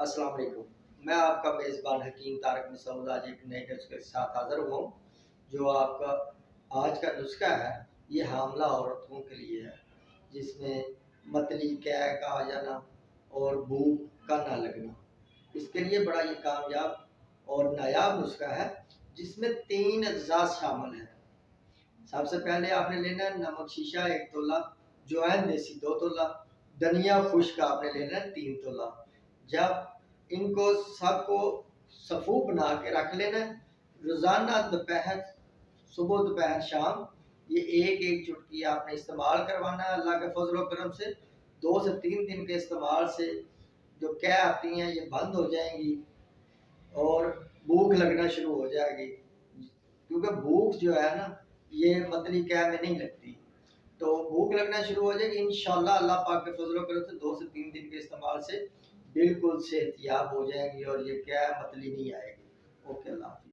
अस्सलाम वालेकुम। मैं आपका मेज़बान हकीम तारक मसूद आज एक नए नुस्खे के साथ हाज़िर हुआ हूँ। जो आपका आज का नुस्खा है, ये हामला औरतों के लिए है, जिसमें मतली, कै का आ जाना और भूख का ना लगना। इसके लिए बड़ा ये कामयाब और नायाब नुस्खा है, जिसमें 3 अज्जा शामिल हैं। सबसे पहले आपने लेना है नमक शीशा 1 तोला, अजवाइन देसी 2 तोला, धनिया खुश्क आपने लेना है 3 तोला। जब इनको सबको सफ़ू बना के रख लेना है, रोज़ाना दोपहर, सुबह दोपहर शाम ये एक चुटकी आपने इस्तेमाल करवाना है। अल्लाह के फजल व करम से 2 से 3 दिन के इस्तेमाल से जो कै आती हैं ये बंद हो जाएंगी और भूख लगना शुरू हो जाएगी। क्योंकि भूख जो है ना, ये मतली कै में नहीं लगती, तो भूख लगना शुरू हो जाएगी। इंशाअल्लाह अल्लाह पाक के फजल व करम से 2 से 3 दिन के इस्तेमाल से बिल्कुल सेहतयाब हो जाएंगी और ये क्या मतली नहीं आएगी। ओके, अल्लाह हाफ़िज़।